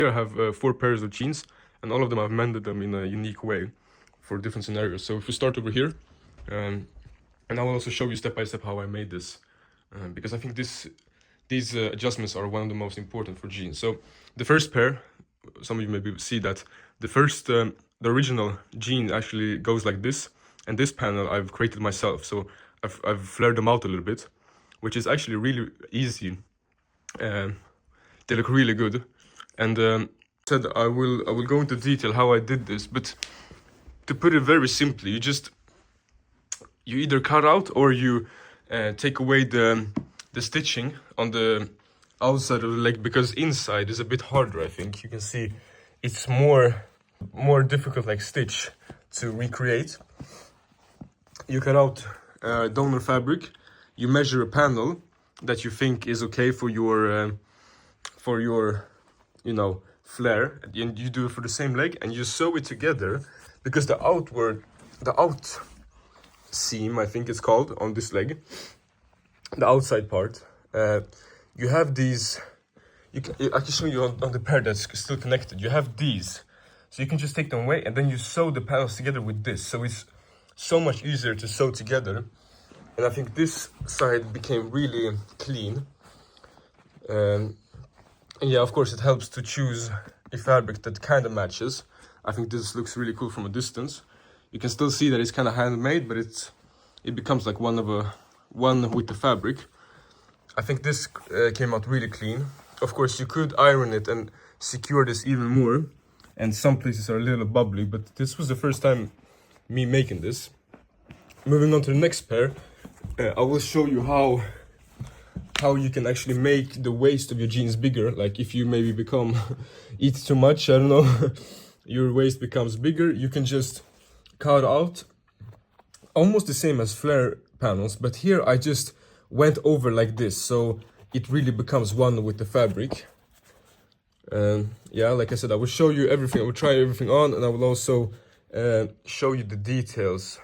Here I have 4 pairs of jeans, and all of them I've mended them in a unique way for different scenarios. So if we start over here, and I will also show you step by step how I made this, because I think these adjustments are one of the most important for jeans. So the first pair, some of you maybe see that the original jean actually goes like this, and this panel I've created myself. So I've flared them out a little bit, which is actually really easy. They look really good, and said I will go into detail how I did this, but to put it very simply, you either cut out or you take away the stitching on the outside of the leg, because inside is a bit harder. I think you can see it's more difficult, like stitch, to recreate. You cut out donor fabric, you measure a panel that you think is okay for your you know, flare, and you do it for the same leg, and you sew it together, because the out seam, I think it's called, on this leg, the outside part, you have these, I can show you on the pair that's still connected. You have these, so you can just take them away, and then you sew the panels together with this, so it's so much easier to sew together. And I think this side became really clean. And yeah, of course, it helps to choose a fabric that kind of matches. I think this looks really cool from a distance. You can still see that it's kind of handmade, but it becomes like one with the fabric. I think this came out really clean. Of course, you could iron it and secure this even more, and some places are a little bubbly, but this was the first time me making this. Moving on to the next pair, I will show you how you can actually make the waist of your jeans bigger. Like if you maybe eat too much, I don't know, your waist becomes bigger, you can just cut out almost the same as flare panels, but here I just went over like this, so it really becomes one with the fabric. Yeah, like I said, I will show you everything. I will try everything on, and I will also show you the details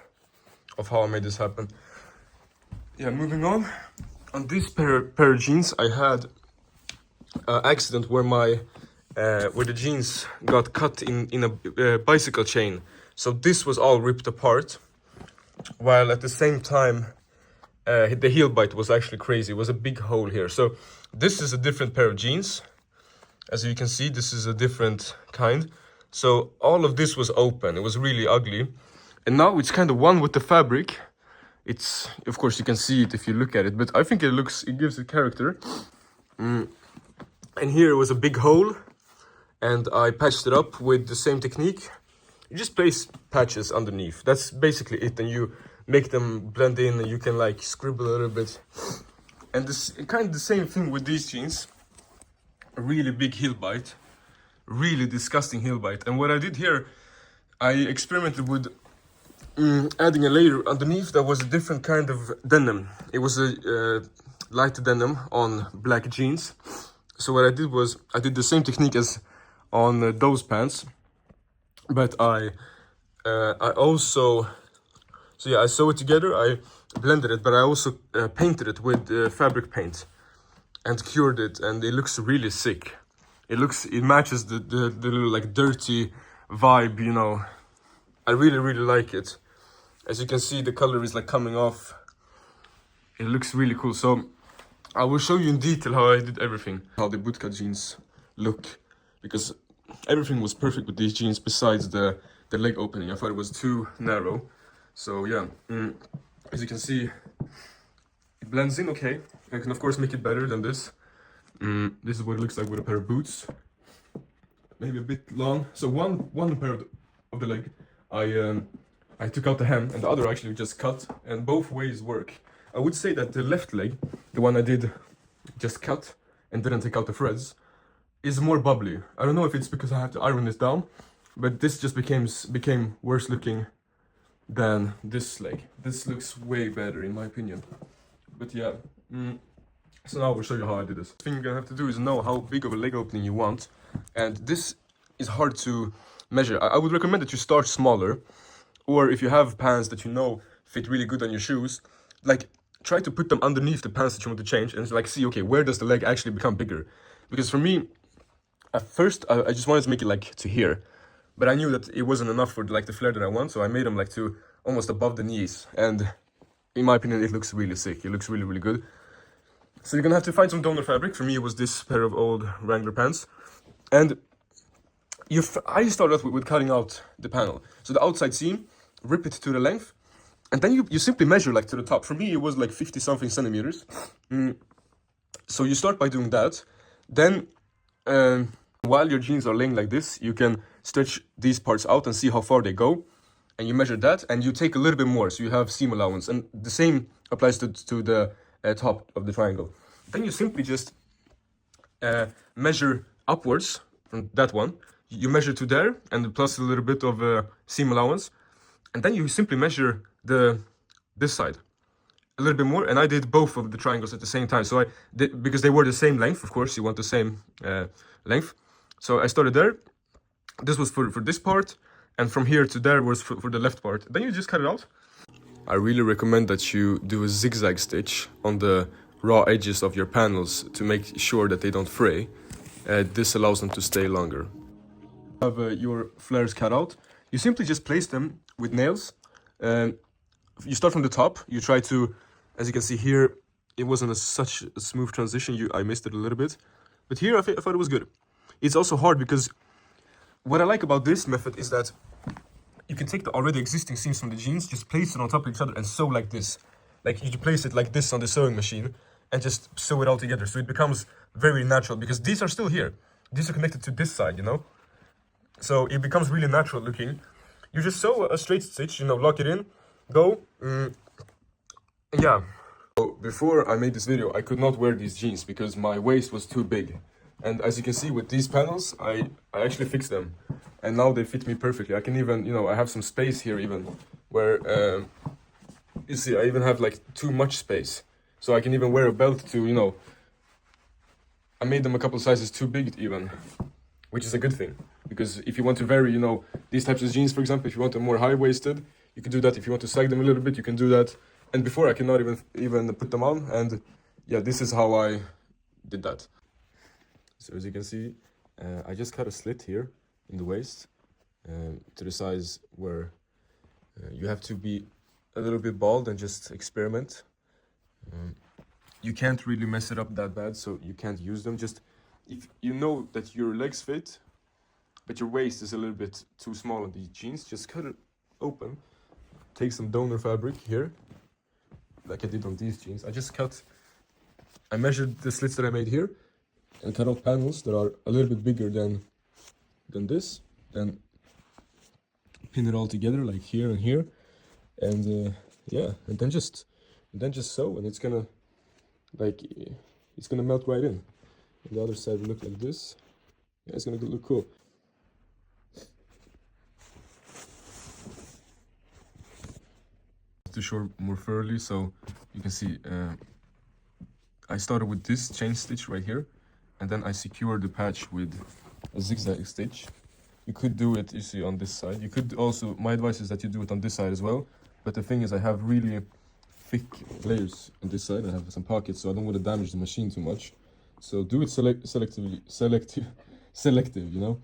of how I made this happen. Yeah, moving on. On this pair of jeans, I had an accident where where the jeans got cut in a bicycle chain. So this was all ripped apart, while at the same time the Heelbite was actually crazy. It was a big hole here. So this is a different pair of jeans. As you can see, this is a different kind. So all of this was open. It was really ugly. And now it's kind of one with the fabric. It's, of course, you can see it if you look at it, but I think it gives it character. And here was a big hole, and I patched it up with the same technique. You just place patches underneath. That's basically it, and you make them blend in, and you can like scribble a little bit. And this kind of the same thing with these jeans. A really big Heelbite, really disgusting Heelbite. And what I did here, I experimented with adding a layer underneath that was a different kind of denim. It was a light denim on black jeans. So what I did was, I did the same technique as on those pants, but I also, so yeah, I sew it together, I blended it, but I also painted it with fabric paint and cured it, and it looks really sick. It matches the little like dirty vibe, you know. I really like it. As you can see, the color is like coming off. It looks really cool. So I will show you in detail how I did everything, how the bootcut jeans look, because everything was perfect with these jeans besides the leg opening. I thought it was too narrow. So yeah, as you can see, it blends in okay. I can of course make it better than this. This is what it looks like with a pair of boots. Maybe a bit long. So one pair of the leg, I took out the hem, and the other actually just cut, and both ways work. I would say that the left leg, the one I did just cut and didn't take out the threads, is more bubbly. I don't know if it's because I have to iron this down, but this just became worse looking than this leg. This looks way better in my opinion. But yeah, so now I will show you how I did this. The thing you're gonna have to do is know how big of a leg opening you want, and this is hard to measure. I would recommend that you start smaller, or if you have pants that you know fit really good on your shoes, like try to put them underneath the pants that you want to change and like see, okay, where does the leg actually become bigger? Because for me, At first, I just wanted to make it like to here, but I knew that it wasn't enough for like the flare that I want, so I made them like to almost above the knees. And in my opinion, it looks really sick. It looks really, really good. So you're gonna have to find some donor fabric. For me, it was this pair of old Wrangler pants, and I started off with cutting out the panel, so the outside seam, rip it to the length, and then you simply measure like to the top. For me, it was like 50 something centimeters. So you start by doing that. Then while your jeans are laying like this, you can stretch these parts out and see how far they go, and you measure that, and you take a little bit more, so you have seam allowance. And the same applies to the top of the triangle. Then you simply just measure upwards from that one. You measure to there, and plus a little bit of seam allowance, and then you simply measure this side a little bit more. And I did both of the triangles at the same time, so I did, because they were the same length. Of course, you want the same length. So I started there. This was for this part, and from here to there was for the left part. Then you just cut it out. I really recommend that you do a zigzag stitch on the raw edges of your panels to make sure that they don't fray. This allows them to stay longer. Have your flares cut out. You simply just place them with nails. You start from the top. You try to, as you can see here, it wasn't such a smooth transition. I missed it a little bit, but here I thought it was good. It's also hard because what I like about this method is that you can take the already existing seams from the jeans, just place it on top of each other and sew like this. Like you place it like this on the sewing machine and just sew it all together. So it becomes very natural because these are still here. These are connected to this side, you know? So it becomes really natural looking. You just sew a straight stitch, you know, lock it in, go. Yeah. So before I made this video, I could not wear these jeans because my waist was too big. And as you can see with these panels, I actually fixed them. And now they fit me perfectly. I can even, you know, I have some space here even where, you see, I even have like too much space. So I can even wear a belt to, you know, I made them a couple sizes too big even, which is a good thing. Because if you want to vary, you know, these types of jeans, for example, if you want them more high-waisted, you can do that. If you want to sag them a little bit, you can do that. And before I cannot even put them on. And yeah, this is how I did that. So as you can see, I just cut a slit here in the waist to the size where you have to be a little bit bald and just experiment. You can't really mess it up that bad, so you can't use them. Just if you know that your legs fit, but your waist is a little bit too small on these jeans, just cut it open. Take some donor fabric here, like I did on these jeans. I measured the slits that I made here and cut out panels that are a little bit bigger than this. Then pin it all together like here and here, and yeah, and then just sew, and it's gonna melt right in. And the other side will look like this. Yeah, it's gonna look cool. To show more thoroughly, so you can see I started with this chain stitch right here, and then I secured the patch with a zigzag stitch. You could do it, you see, on this side. You could also, my advice is that you do it on this side as well, but the thing is I have really thick layers on this side. I have some pockets, so I don't want to damage the machine too much. So do it selective, you know.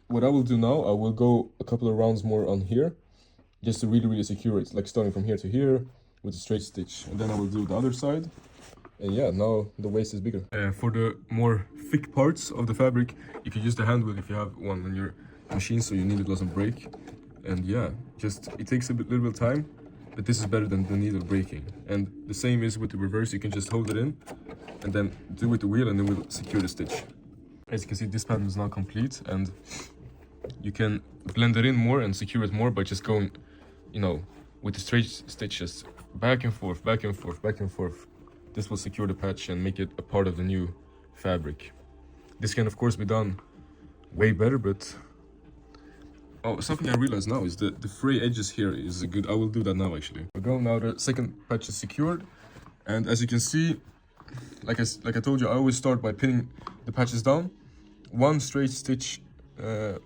What I will do now, I will go a couple of rounds more on here, just to really secure it, like starting from here to here with a straight stitch. And then I will do the other side. And yeah, now the waist is bigger. For the more thick parts of the fabric, you can use the hand wheel if you have one on your machine, so your needle doesn't break. And yeah, just it takes a little bit of time, but this is better than the needle breaking. And the same is with the reverse. You can just hold it in and then do with the wheel, and then we'll secure the stitch. As you can see, this pattern is now complete, and you can blend it in more and secure it more by just going, you know, with the straight stitches back and forth, back and forth, back and forth. This will secure the patch and make it a part of the new fabric. This can of course be done way better, but something I realize now is that the fray edges here is good. I will do that now actually. Now the second patch is secured, and as you can see, like I told you, I always start by pinning the patches down, one straight stitch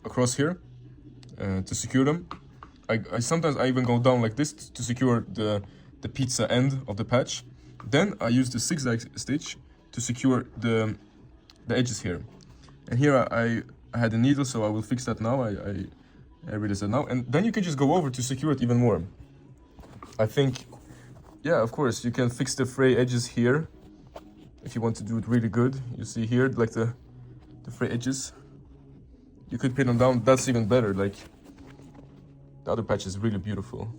across here to secure them. I sometimes I even go down like this to secure the pizza end of the patch. Then I use the zigzag stitch to secure the edges here. And here I had a needle, so I will fix that now. I realized that now. And then you can just go over to secure it even more. I think, yeah, of course, you can fix the fray edges here. If you want to do it really good, you see here, like the fray edges. You could pin them down, that's even better. Like, the other patch is really beautiful.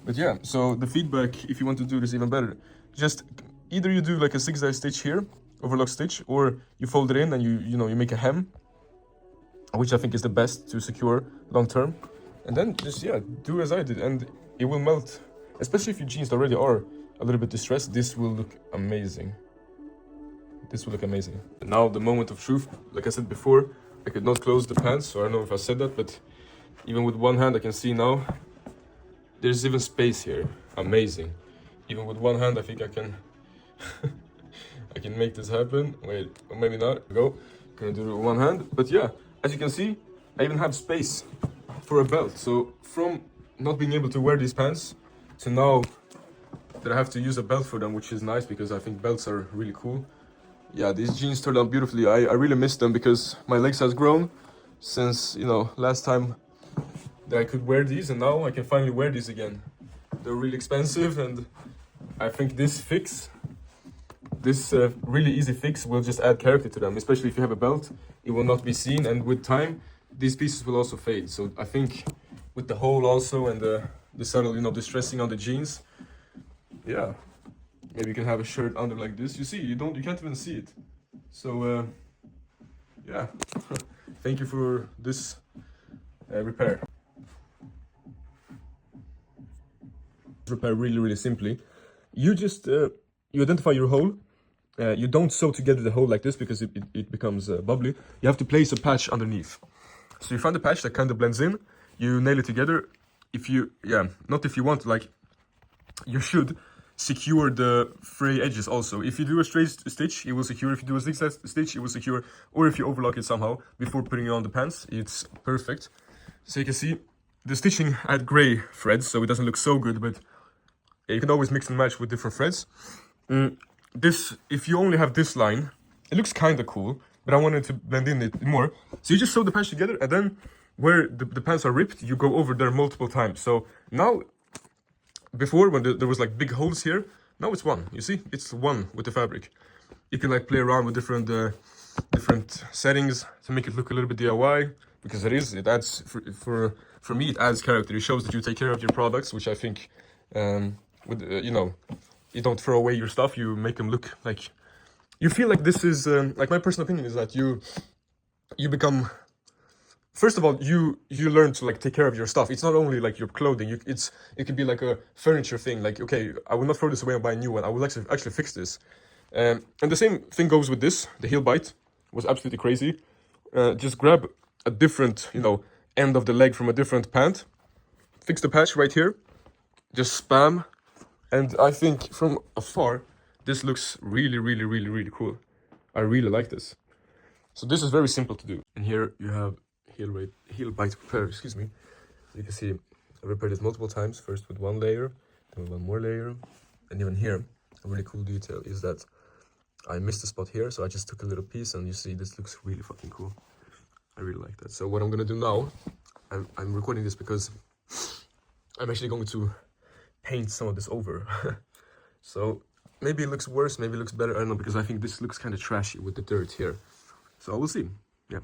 But yeah, so the feedback, if you want to do this even better, just either you do like a zigzag stitch here, overlock stitch, or you fold it in and you make a hem, which I think is the best to secure long term. And then just, yeah, do as I did, and it will melt. Especially if your jeans already are a little bit distressed, this will look amazing. This will look amazing. Now the moment of truth. Like I said before, I could not close the pants, so I don't know if I said that, but even with one hand I can see now there's even space here. Amazing. Even with one hand I think I can I can make this happen. Wait, or maybe not. Go. Gonna do it with one hand. But yeah, as you can see, I even have space for a belt. So from not being able to wear these pants to now that I have to use a belt for them, which is nice because I think belts are really cool. Yeah, these jeans turned out beautifully. I really miss them because my legs has grown since, you know, last time that I could wear these, and now I can finally wear these again. They're really expensive, and I think this fix, this really easy fix will just add character to them, especially if you have a belt. It will not be seen, and with time, these pieces will also fade. So I think with the hole also and the subtle, you know, distressing on the jeans, yeah, maybe you can have a shirt under like this. You see, you can't even see it. So yeah, thank you for this repair. Repair really simply. You just you identify your hole. You don't sew together the hole like this because it becomes bubbly. You have to place a patch underneath. So you find a patch that kind of blends in. You nail it together. If you, yeah, not if you want, like, you should secure the fray edges also. If you do a straight stitch, it will secure. If you do a zigzag stitch, it will secure. Or if you overlock it somehow before putting it on the pants, it's perfect. So you can see the stitching had gray threads, so it doesn't look so good, but you can always mix and match with different threads. This, if you only have this line, it looks kind of cool, but I wanted to blend in it more. So you just sew the patch together, and then where the pants are ripped, you go over there multiple times. So now, before when there was like big holes here, now it's one. You see, it's one with the fabric. You can like play around with different settings to make it look a little bit DIY, because it adds for me, it adds character. It shows that you take care of your products, which I think you know, you don't throw away your stuff. You make them look like, you feel like this is like, my personal opinion is that you become, first of all, you learn to like take care of your stuff. It's not only like your clothing. It could be like a furniture thing. Like, okay, I will not throw this away and buy a new one. I will actually fix this. And the same thing goes with this. The Heelbite was absolutely crazy. Just grab a different, you know, end of the leg from a different pant. Fix the patch right here. Just spam. And I think from afar, this looks really cool. I really like this. So this is very simple to do. And here you have Heelbite repair, excuse me. You can see I repaired it multiple times. First with one layer, then with one more layer. And even here, a really cool detail is that I missed a spot here, so I just took a little piece, and you see this looks really fucking cool. I really like that. So what I'm gonna do now, I'm recording this because I'm actually going to paint some of this over. So maybe it looks worse, maybe it looks better, I don't know, because I think this looks kind of trashy with the dirt here. So we'll see. Yeah.